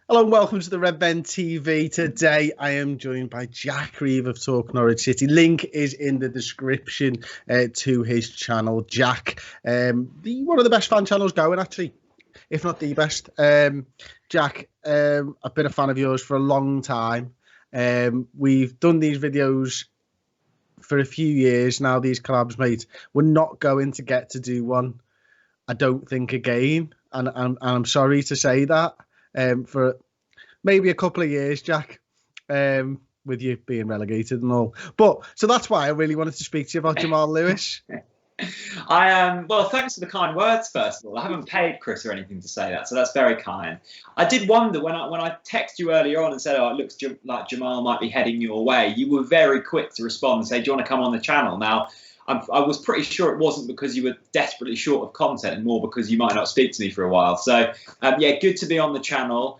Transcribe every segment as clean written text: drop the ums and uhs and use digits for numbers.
Hello and welcome to the Red Ben TV. Today I am joined by Jack Reeve of Talk Norwich City. Link is in the description to his channel. Jack, one of the best fan channels going actually, if not the best. Jack, I've been a fan of yours for a long time. We've done these videos for a few years now, these collabs, mate. We're not going to get to do one, I don't think, again. And I'm sorry to say that. For maybe a couple of years, Jack, with you being relegated and all. But so that's why I really wanted to speak to you about Jamal Lewis. Well, thanks for the kind words, first of all. I haven't paid Chris or anything to say that, so that's very kind. I did wonder when I texted you earlier on and said, oh, it looks like Jamal might be heading your way, you were very quick to respond and say, do you want to come on the channel? Now, I was pretty sure it wasn't because you were desperately short of content and more because you might not speak to me for a while. So, yeah, good to be on the channel.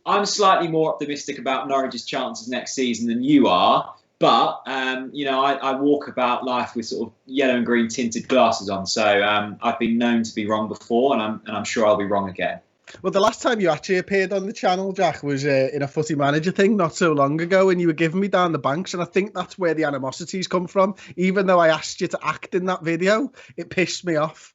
I'm slightly more optimistic about Norwich's chances next season than you are. But, I walk about life with sort of yellow and green tinted glasses on. So I've been known to be wrong before, and I'm sure I'll be wrong again. Well, the last time you actually appeared on the channel, Jack, was in a footy manager thing not so long ago, and you were giving me down the banks, and I think that's where the animosities come from. Even though I asked you to act in that video, it pissed me off.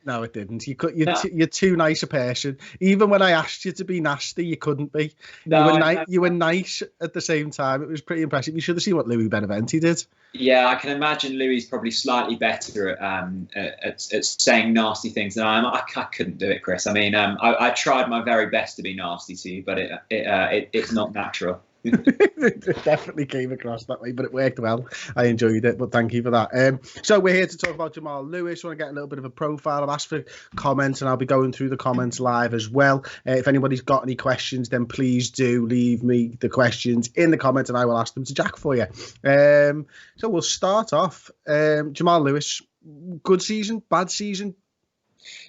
No, it didn't. You're too nice a person. Even when I asked you to be nasty, you couldn't be. No, you were nice at the same time. It was pretty impressive. You should have seen what Louis Beneventi did. Yeah, I can imagine Louis probably slightly better at saying nasty things than I am. I couldn't do it, Chris. I mean, I tried my very best to be nasty to you, but it's not natural. It definitely came across that way, but it worked well. I enjoyed it, but thank you for that. So we're here to talk about Jamal Lewis. I want to get a little bit of a profile. I've asked for comments, and I'll be going through the comments live as well. If anybody's got any questions, then please do leave me the questions in the comments, and I will ask them to Jack for you. So we'll start off. Jamal Lewis, good season, bad season?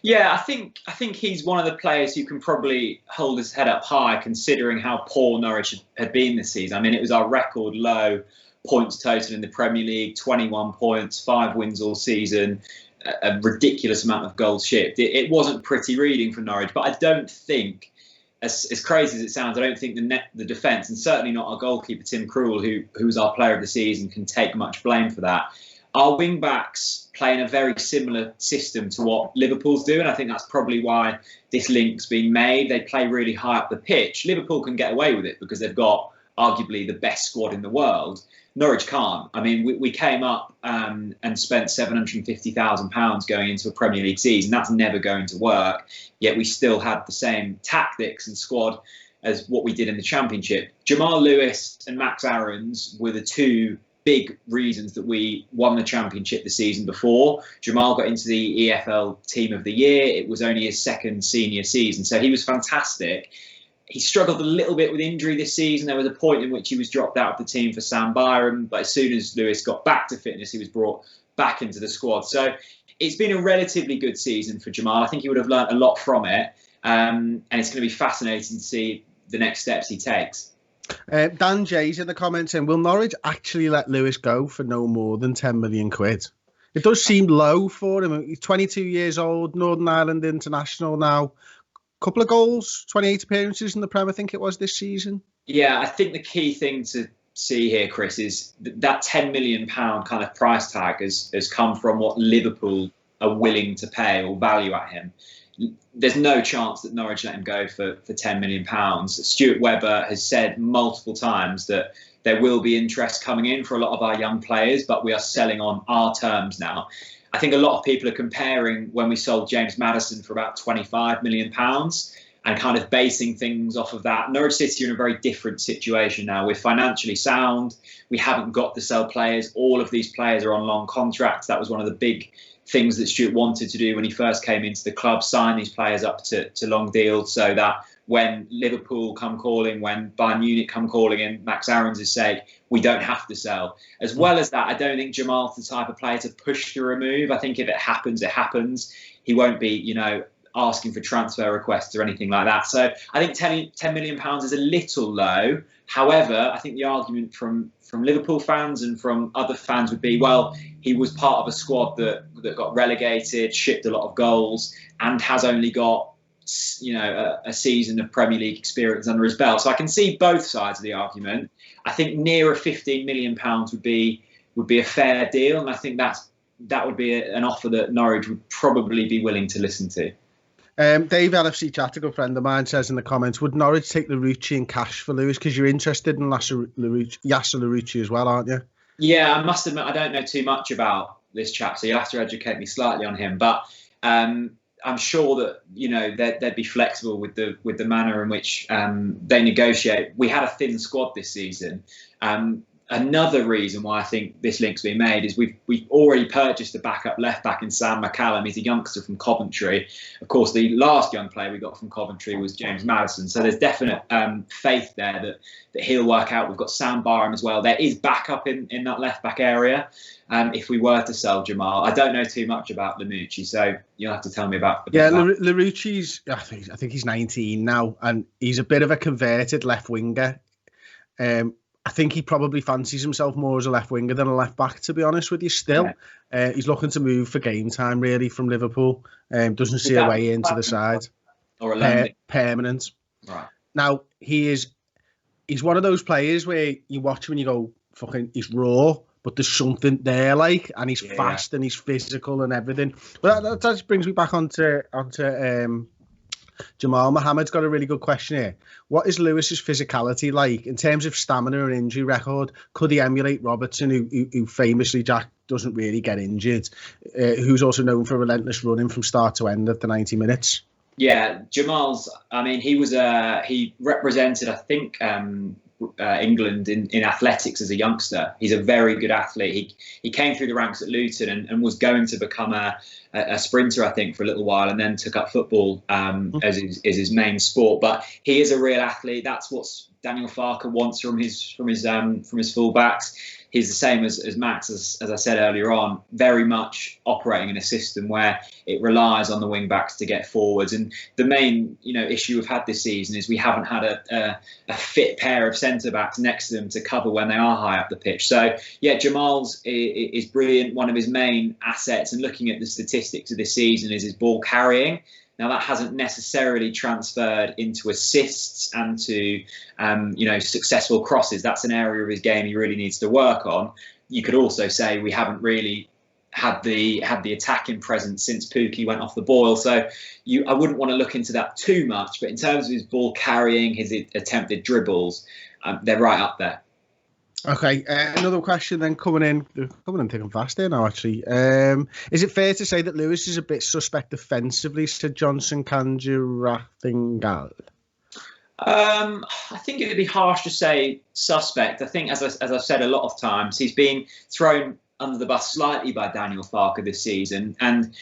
Yeah, I think he's one of the players who can probably hold his head up high, considering how poor Norwich had been this season. I mean, it was our record low points total in the Premier League, 21 points, 5 wins all season, a ridiculous amount of goals shipped. It wasn't pretty reading for Norwich, but I don't think, as crazy as it sounds, I don't think the defence, and certainly not our goalkeeper Tim Krul, who was our player of the season, can take much blame for that. Our wing-backs play in a very similar system to what Liverpool's do, and I think that's probably why this link's been made. They play really high up the pitch. Liverpool can get away with it because they've got arguably the best squad in the world. Norwich can't. I mean, we came up and spent £750,000 going into a Premier League season. That's never going to work, yet we still had the same tactics and squad as what we did in the Championship. Jamal Lewis and Max Aarons were the two big reasons that we won the Championship the season before. Jamal got into the EFL Team of the Year. It was only his second senior season, so he was fantastic. He struggled a little bit with injury this season. There was a point in which he was dropped out of the team for Sam Byram, but as soon as Lewis got back to fitness, he was brought back into the squad. So it's been a relatively good season for Jamal. I think he would have learnt a lot from it, and it's going to be fascinating to see the next steps he takes. Dan J's in the comments saying, will Norwich actually let Lewis go for no more than 10 million quid? It does seem low for him. He's 22 years old, Northern Ireland international now. Couple of goals, 28 appearances in the Prem, I think it was this season. Yeah, I think the key thing to see here, Chris, is that £10 million kind of price tag has come from what Liverpool are willing to pay or value at him. There's no chance that Norwich let him go for £10 million. Stuart Webber has said multiple times that there will be interest coming in for a lot of our young players, but we are selling on our terms now. I think a lot of people are comparing when we sold James Maddison for about £25 million and kind of basing things off of that. Norwich City are in a very different situation now. We're financially sound. We haven't got to sell players. All of these players are on long contracts. That was one of the big things that Stuart wanted to do when he first came into the club, sign these players up to long deals so that when Liverpool come calling, when Bayern Munich come calling in Max Aarons' sake, we don't have to sell. As well as that, I don't think Jamal's the type of player to push through a move. I think if it happens, it happens. He won't be, asking for transfer requests or anything like that. So I think £10 million is a little low. However, I think the argument from Liverpool fans and from other fans would be, well, he was part of a squad that got relegated, shipped a lot of goals, and has only got a season of Premier League experience under his belt. So I can see both sides of the argument. I think nearer £15 million would be a fair deal, and I think that would be an offer that Norwich would probably be willing to listen to. Dave LFC Chat, a good friend of mine, says in the comments, would Norwich take Larouci in cash for Lewis? Because you're interested in Yasser Larouci as well, aren't you? Yeah, I must admit I don't know too much about this chap, so you'll have to educate me slightly on him. But I'm sure that they'd be flexible with the manner in which they negotiate. We had a thin squad this season. Another reason why I think this link's been made is we've already purchased a backup left back in Sam McCallum. He's a youngster from Coventry. Of course, the last young player we got from Coventry was James Maddison. So there's definite faith there that he'll work out. We've got Sam Barham as well. There is backup in that left back area. If we were to sell Jamal, I don't know too much about Larouci, so you'll have to tell me about. Larouci's. I think he's 19 now, and he's a bit of a converted left winger. I think he probably fancies himself more as a left winger than a left back, to be honest with you. Still, he's looking to move for game time really from Liverpool. Doesn't see a way into the side or a permanent. Right now, he's one of those players where you watch him and you go, "Fucking, he's raw." But there's something there, and he's fast and he's physical and everything. But that just brings me back onto Jamal. Mohammed's got a really good question here. What is Lewis's physicality like in terms of stamina and injury record? Could he emulate Robertson, who famously, Jack, doesn't really get injured, who's also known for relentless running from start to end of the 90 minutes? Yeah, Jamal's. I mean, he represented, I think, England in athletics as a youngster. He's a very good athlete. He came through the ranks at Luton and was going to become a sprinter, I think, for a little while, and then took up football as his main sport. But he is a real athlete. That's what Daniel Farke wants from his fullbacks. He's the same as Max, as I said earlier on, very much operating in a system where it relies on the wing backs to get forwards. And the main issue we've had this season is we haven't had a fit pair of centre backs next to them to cover when they are high up the pitch. So yeah, Jamal's is brilliant. One of his main assets, and looking at the statistics of this season, is his ball carrying. Now, that hasn't necessarily transferred into assists and to, successful crosses. That's an area of his game he really needs to work on. You could also say we haven't really had the attacking presence since Pukki went off the boil. So I wouldn't want to look into that too much. But in terms of his ball carrying, his attempted dribbles, they're right up there. Okay, another question then coming in thick and fast here now, actually. Is it fair to say that Lewis is a bit suspect defensively, said Johnson Kanjurathingal? I think it would be harsh to say suspect. I think, as I've said a lot of times, he's been thrown under the bus slightly by Daniel Farke this season, and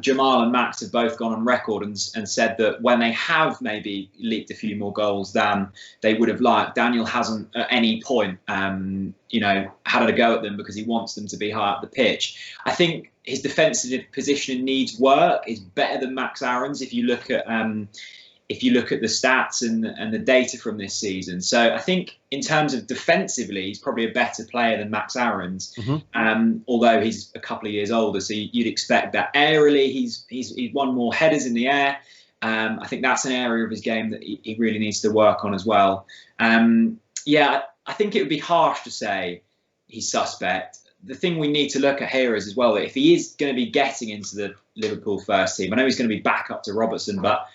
Jamal and Max have both gone on record and said that when they have maybe leaked a few more goals than they would have liked, Daniel hasn't at any point had a go at them because he wants them to be high up the pitch. I think his defensive positioning needs work. Is better than Max Aaron's if you look at the stats and the data from this season. So I think in terms of defensively, he's probably a better player than Max Aaron's, although he's a couple of years older. So you'd expect that. Aerially, he's won more headers in the air. I think that's an area of his game that he really needs to work on as well. I think it would be harsh to say he's suspect. The thing we need to look at here is as well that if he is going to be getting into the Liverpool first team, I know he's going to be back up to Robertson, but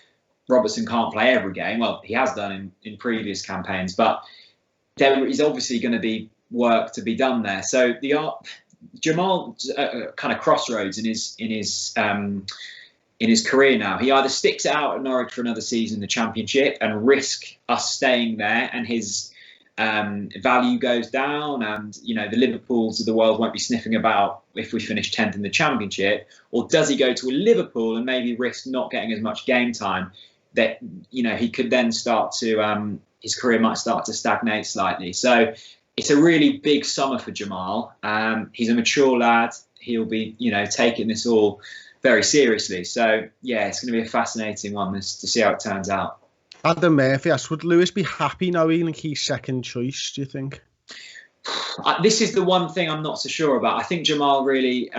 Robertson can't play every game. Well, he has done in previous campaigns, but there is obviously going to be work to be done there. So Jamal kind of crossroads in his career now. He either sticks it out at Norwich for another season in the Championship and risk us staying there, and his value goes down, and the Liverpools of the world won't be sniffing about if we finish 10th in the Championship, or does he go to a Liverpool and maybe risk not getting as much game time? That he could then start to his career might start to stagnate slightly. So it's a really big summer for Jamal. He's a mature lad. He'll be taking this all very seriously. So yeah, it's going to be a fascinating one to see how it turns out. Adam Murphy asks, would Lewis be happy knowing he's second choice, do you think? This is the one thing I'm not so sure about. I think Jamal really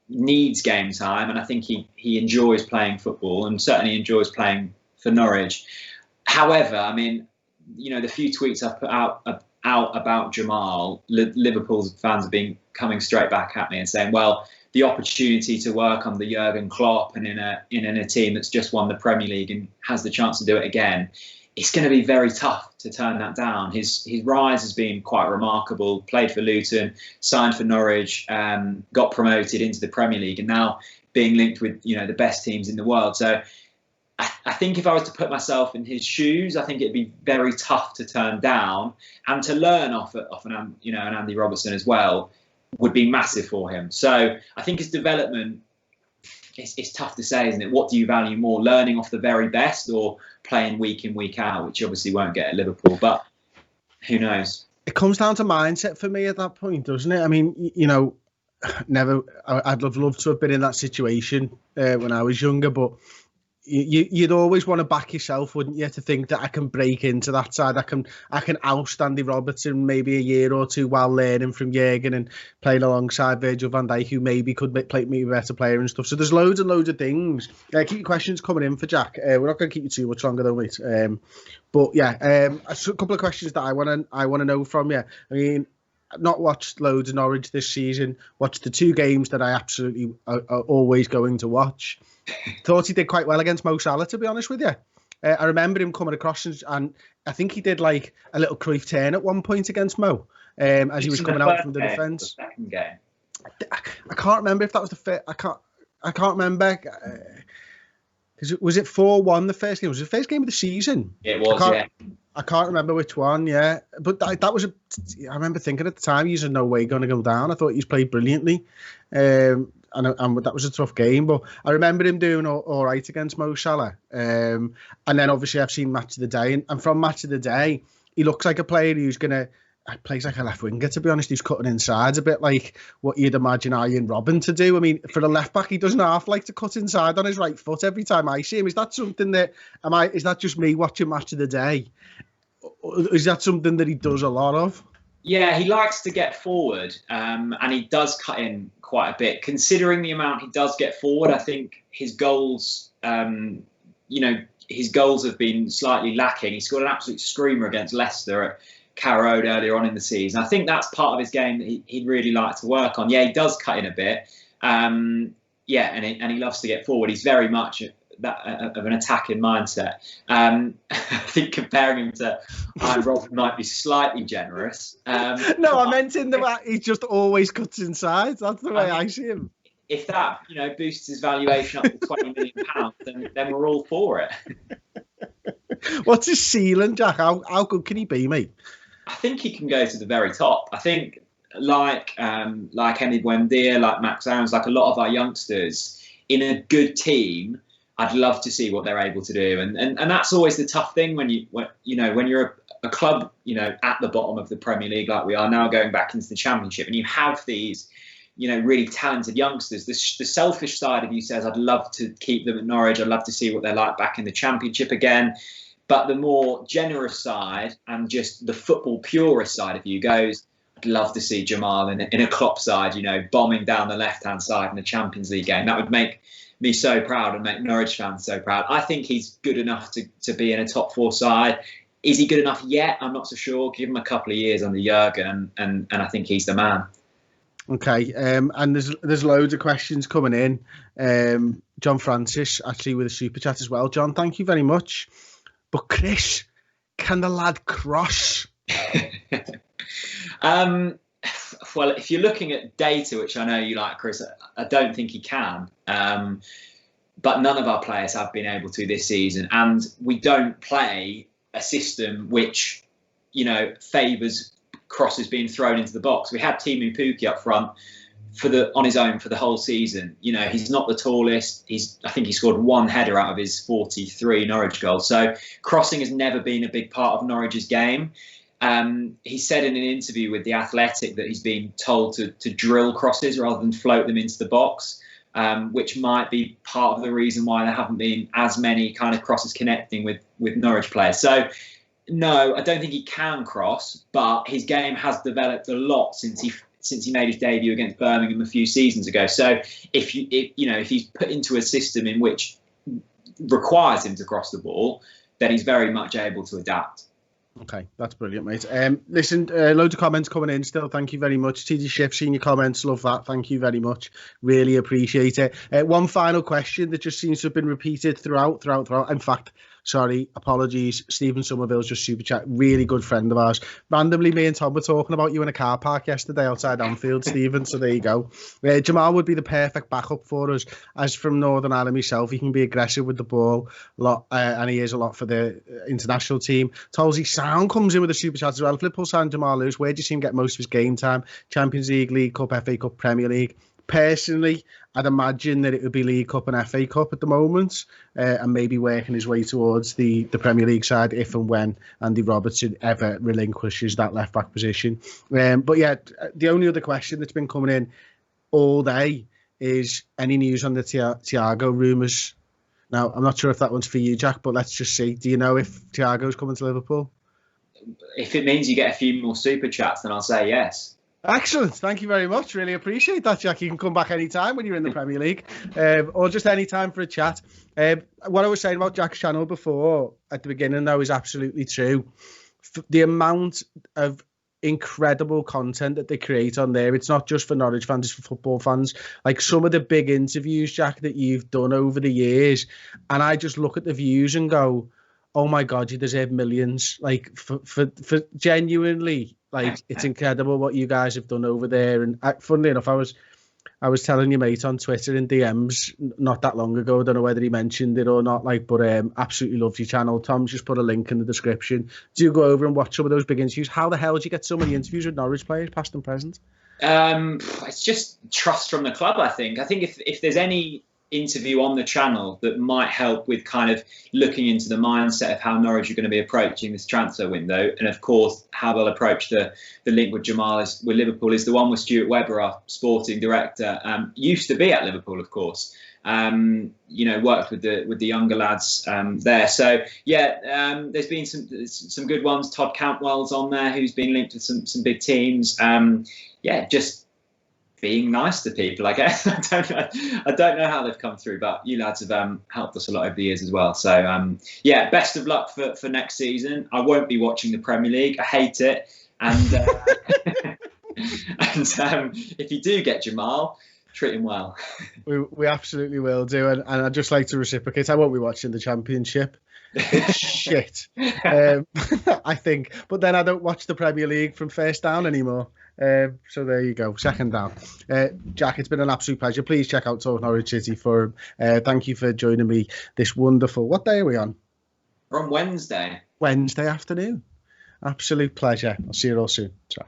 needs game time, and I think he enjoys playing football and certainly enjoys playing for Norwich. However, I mean, the few tweets I've put out about Jamal, Liverpool's fans have been coming straight back at me and saying, well, the opportunity to work under Jurgen Klopp and in a team that's just won the Premier League and has the chance to do it again, it's going to be very tough to turn that down. His rise has been quite remarkable. Played for Luton, signed for Norwich, got promoted into the Premier League, and now being linked with the best teams in the world. So I think if I was to put myself in his shoes, I think it'd be very tough to turn down, and to learn off an Andy Robertson as well would be massive for him. So I think his development, it's tough to say, isn't it? What do you value more, learning off the very best or playing week in, week out, which you obviously won't get at Liverpool, but who knows? It comes down to mindset for me at that point, doesn't it? I mean, I'd love to have been in that situation when I was younger, but you'd always want to back yourself, wouldn't you, to think that I can break into that side. I can oust Andy Robertson maybe a year or two while learning from Jurgen and playing alongside Virgil van Dijk, who maybe could make me a better player and stuff. So there's loads and loads of things. Keep your questions coming in for Jack. We're not going to keep you too much longer, though, mate. But yeah, a couple of questions that I want to know from you. I mean, I've not watched loads of Norwich this season. Watched the 2 games that I absolutely are always going to watch. Thought he did quite well against Mo Salah, to be honest with you. I remember him coming across and I think he did like a little Cruyff turn at one point against Mo as he was coming out from the defence. The second game. I can't remember if that was the first. I can't remember. Was it 4-1 the first game? Was it the first game of the season? It was, I can't remember which one, yeah. But that was I remember thinking at the time, he's in no way going to go down. I thought he's played brilliantly. And that was a tough game. But I remember him doing all right against Mo Salah. And then obviously I've seen Match of the Day. And from Match of the Day, he looks like a player who's going to... plays like a left winger, to be honest. He's cutting inside a bit like what you'd imagine Ian Robin to do. I mean, for a left back, he doesn't half like to cut inside on his right foot every time I see him. Is that something that is that just me watching Match of the Day? Or is that something that he does a lot of? Yeah, he likes to get forward, and he does cut in quite a bit. Considering the amount he does get forward, I think his goals, his goals have been slightly lacking. He scored an absolute screamer against Leicester at Carrow Road earlier on in the season. I think that's part of his game that he'd really like to work on. Yeah, he does cut in a bit. And he loves to get forward. He's very much of an attacking mindset. I think comparing him to Ian Robin might be slightly generous. No, I meant in the way he just always cuts inside. That's the way I see him. If that boosts his valuation up to £20 million, then we're all for it. What's his ceiling, Jack? How good can he be, mate? I think he can go to the very top. I think like Henry Buendia, like Max Aarons, like a lot of our youngsters in a good team, I'd love to see what they're able to do. And that's always the tough thing when you're a club, at the bottom of the Premier League like we are now, going back into the Championship, and you have these, really talented youngsters. The selfish side of you says, I'd love to keep them at Norwich. I'd love to see what they're like back in the Championship again. But the more generous side and just the football purist side of you goes, I'd love to see Jamal in a Klopp side, bombing down the left-hand side in a Champions League game. That would make me so proud and make Norwich fans so proud. I think he's good enough to be in a top 4 side. Is he good enough yet? I'm not so sure. Give him a couple of years under Jurgen, and I think he's the man. Okay, and there's loads of questions coming in. John Francis, actually, with a super chat as well. John, thank you very much. But Chris, can the lad cross? Well, if you're looking at data, which I know you like, Chris, I don't think he can. But none of our players have been able to this season. And we don't play a system which, favours crosses being thrown into the box. We had Timu Pukki up front on his own for the whole season. He's not the tallest. I think he scored 1 header out of his 43 Norwich goals. So crossing has never been a big part of Norwich's game. He said in an interview with The Athletic that he's been told to drill crosses rather than float them into the box, which might be part of the reason why there haven't been as many kind of crosses connecting with Norwich players. So no, I don't think he can cross, but his game has developed a lot since since he made his debut against Birmingham a few seasons ago. So if he's put into a system in which requires him to cross the ball, then he's very much able to adapt. Okay, that's brilliant, mate. Listen, loads of comments coming in still. Thank you very much. TD Schiff, seen your comments. Love that. Thank you very much. Really appreciate it. One final question that just seems to have been repeated throughout. In fact, sorry, apologies. Stephen Somerville's just super chat. Really good friend of ours. Randomly, me and Tom were talking about you in a car park yesterday outside Anfield, Stephen. So there you go. Jamal would be the perfect backup for us. As from Northern Ireland myself, he can be aggressive with the ball a lot, and he is a lot for the international team. Tolsey Sound comes in with a super chat as well. If Liverpool signed Jamal Lewis, where do you see him get most of his game time? Champions League, League Cup, FA Cup, Premier League? Personally, I'd imagine that it would be League Cup and FA Cup at the moment, and maybe working his way towards the Premier League side if and when Andy Robertson ever relinquishes that left-back position. But yeah, the only other question that's been coming in all day is any news on the Thiago rumours. Now, I'm not sure if that one's for you, Jack, but let's just see. Do you know if Thiago's coming to Liverpool? If it means you get a few more super chats, then I'll say yes. Excellent. Thank you very much. Really appreciate that, Jack. You can come back anytime when you're in the Premier League, or just any time for a chat. What I was saying about Jack's channel before at the beginning, though, is absolutely true. The amount of incredible content that they create on there, it's not just for Norwich fans, it's for football fans. Like some of the big interviews, Jack, that you've done over the years, and I just look at the views and go, oh my God, you deserve millions. Like for genuinely, like it's incredible what you guys have done over there. And funnily enough, I was telling your mate on Twitter in DMs not that long ago. I don't know whether he mentioned it or not. But absolutely love your channel. Tom's just put a link in the description. Do go over and watch some of those big interviews. How the hell did you get so many interviews with Norwich players, past and present? It's just trust from the club. I think if there's any interview on the channel that might help with kind of looking into the mindset of how Norwich are going to be approaching this transfer window, and of course how they'll approach the link with Jamal with Liverpool, is the one with Stuart Webber, our sporting director. Used to be at Liverpool, of course. Worked with the younger lads there. So yeah, there's been some good ones. Todd Cantwell's on there, who's been linked with some big teams. Just being nice to people, I guess. I don't know how they've come through, but you lads have helped us a lot over the years as well. So best of luck for next season. I won't be watching the Premier League. I hate it. And if you do get Jamal, treat him well. We absolutely will do, and I'd just like to reciprocate. I won't be watching the Championship. It's shit, I think. But then I don't watch the Premier League from first down anymore. So there you go, second down. Jack, it's been an absolute pleasure. Please check out Talk Norwich City Forum. Thank you for joining me this wonderful... What day are we on? We're on Wednesday. Wednesday afternoon. Absolute pleasure. I'll see you all soon. Ciao.